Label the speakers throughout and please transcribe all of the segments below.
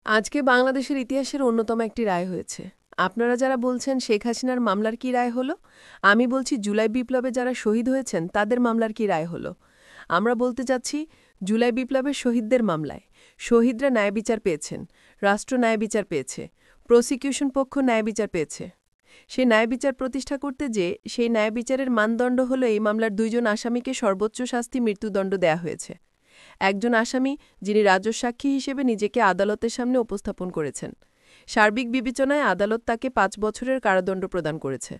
Speaker 1: আজকে বাংলাদেশের ইতিহাসের অন্যতম একটি রায় হয়েছে। আপনারা যারা বলছেন শেখ হাসিনার মামলার কি রায় হলো, আমি বলছি জুলাই বিপ্লবে যারা শহীদ হয়েছেন তাদের মামলার কি রায় হলো। আমরা বলতে চাচ্ছি জুলাই বিপ্লবের শহীদদের মামলায় শহীদরা ন্যায় বিচার পেয়েছেন, রাষ্ট্র ন্যায় বিচার পেয়েছে, প্রসিকিউশন পক্ষ ন্যায় বিচার পেয়েছে। সেই ন্যায় বিচার প্রতিষ্ঠা করতে যে সেই ন্যায় বিচারের মানদণ্ড হলো এই মামলার দুইজন আসামিকে সর্বোচ্চ শাস্তি মৃত্যুদণ্ড দেয়া হয়েছে। একজন আসামি যিনি রাজসাক্ষী হিসেবে নিজেকে আদালতের সামনে উপস্থাপন করেছেন। সার্বিক বিবেচনায় আদালত তাকে ৫ বছরের কারাদণ্ড প্রদান করেছে।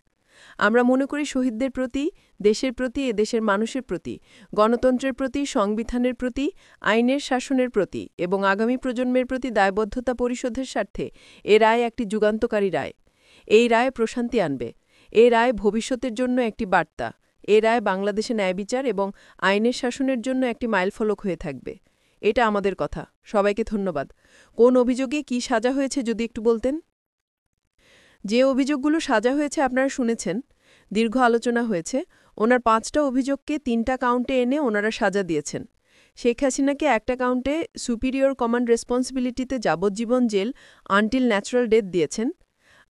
Speaker 1: আমরা মনে করি শহীদদের প্রতি, দেশের প্রতি, এদেশের মানুষের প্রতি, গণতন্ত্রের প্রতি, সংবিধানের প্রতি, আইনের শাসনের প্রতি এবং আগামী প্রজন্মের প্রতি দায়বদ্ধতা পরিশোধের স্বার্থে এ রায় একটি যুগান্তকারী রায়। এই রায় প্রশান্তি আনবে। এই রায় ভবিষ্যতের জন্য একটি বার্তা। এ রায় বাংলাদেশে ন্যায়বিচার এবং আইনের শাসনের জন্য একটি মাইলফলক হয়ে থাকবে। এটা আমাদের কথা। সবাইকে ধন্যবাদ। কোন অভিযোগে কি সাজা হয়েছে যদি একটু বলতেন। যে অভিযোগগুলো সাজা হয়েছে আপনারা শুনেছেন, দীর্ঘ আলোচনা হয়েছে। ওনার ৫টা অভিযোগকে ৩টা কাউন্টে এনে ওনারা সাজা দিয়েছেন। শেখ হাসিনাকে একটা কাউন্টে সুপিরিয়র কমান্ড রেসপন্সিবিলিটিতে যাবজ্জীবন জেল আনটিল ন্যাচারাল ডেথ দিয়েছেন,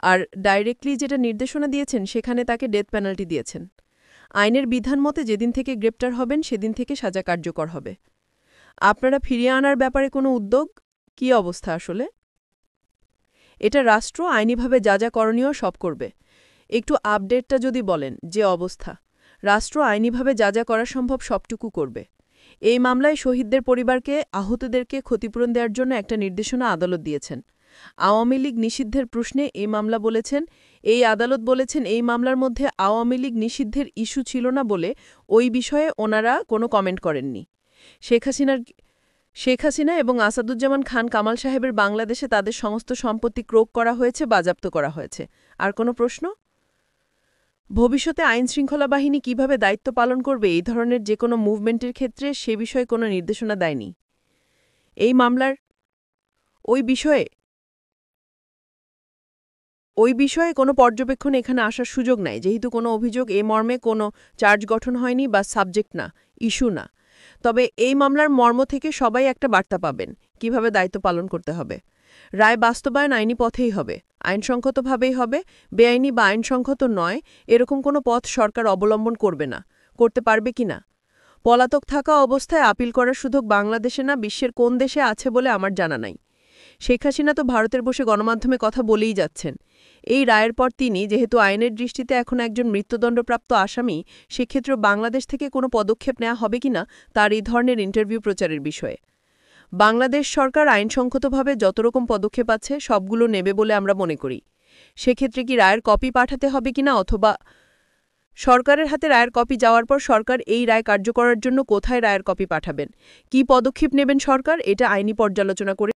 Speaker 1: আর ডাইরেক্টলি যেটা নির্দেশনা দিয়েছেন সেখানে তাকে ডেথ পেনাল্টি দিয়েছেন। আইনের বিধান মতে যেদিন থেকে গ্রেপ্তার হবেন সেদিন থেকে সাজা কার্যকর হবে। আপনারা ফিরিয়ে আনার ব্যাপারে কোনো উদ্যোগ কি অবস্থা আসলে? এটা রাষ্ট্র আইনিভাবে যা যা করণীয় সব করবে। একটু আপডেটটা যদি বলেন যে অবস্থা, রাষ্ট্র আইনিভাবে যা যা করা সম্ভব সবটুকু করবে। এই মামলায় শহীদদের পরিবারকে, আহতদেরকে ক্ষতিপূরণ দেওয়ার জন্য একটা নির্দেশনা আদালত দিয়েছেন। আওয়ামী লীগ নিষিদ্ধের প্রশ্নে এই মামলা বলেছেন, এই আদালত বলেছেন এই মামলার মধ্যে আওয়ামী লীগ নিষিদ্ধের ইস্যু ছিল না বলে ওই বিষয়ে ওনারা কোনো কমেন্ট করেননি। শেখ হাসিনা এবং আসাদুজ্জামান খান কামাল সাহেবের বাংলাদেশে তাদের সমস্ত সম্পত্তি ক্রোক করা হয়েছে, বাজেয়াপ্ত করা হয়েছে। আর কোনো প্রশ্ন? ভবিষ্যতে আইনশৃঙ্খলা বাহিনী কিভাবে দায়িত্ব পালন করবে এই ধরনের যে কোনো মুভমেন্টের ক্ষেত্রে সে বিষয়ে কোনো নির্দেশনা দেয়নি। এই মামলার ওই বিষয়ে কোনো পর্যবেক্ষণ এখানে আসার সুযোগ নাই, যেহেতু কোনো অভিযোগ এ মর্মে কোনো চার্জ গঠন হয়নি বা সাবজেক্ট না, ইস্যু না। তবে এই মামলার মর্ম থেকে সবাই একটা বার্তা পাবেন কিভাবে দায়িত্ব পালন করতে হবে। রায় বাস্তবায়ন আইনি পথেই হবে, আইনসঙ্গতভাবেই হবে। বেআইনি বা আইনসঙ্গত নয় এরকম কোনো পথ সরকার অবলম্বন করবে না, করতে পারবে কিনা। পলাতক থাকা অবস্থায় আপিল করার সুযোগ বাংলাদেশে না বিশ্বের কোন দেশে আছে বলে আমার জানা নাই। শেখ হাসিনা তো ভারতের বসে গণমাধ্যমে কথা বলেই যাচ্ছেন। এই রায়ের পর তিনি যেহেতু আইনের দৃষ্টিতে এখন একজন মৃত্যুদণ্ডপ্রাপ্ত আসামি, সেক্ষেত্রে বাংলাদেশ থেকে কোনো পদক্ষেপ নেওয়া হবে কিনা তার এই ধরনের ইন্টারভিউ প্রচারের বিষয়ে। বাংলাদেশ সরকার আইনসঙ্গতভাবে যত রকম পদক্ষেপ আছে সবগুলো নেবে বলে আমরা মনে করি। সেক্ষেত্রে কি রায়ের কপি পাঠাতে হবে কিনা, অথবা সরকারের হাতে রায়ের কপি যাওয়ার পর সরকার এই রায় কার্যকরের জন্য কোথায় রায়ের কপি পাঠাবেন, কি পদক্ষেপ নেবেন সরকার, এটা আইনি পর্যালোচনা করে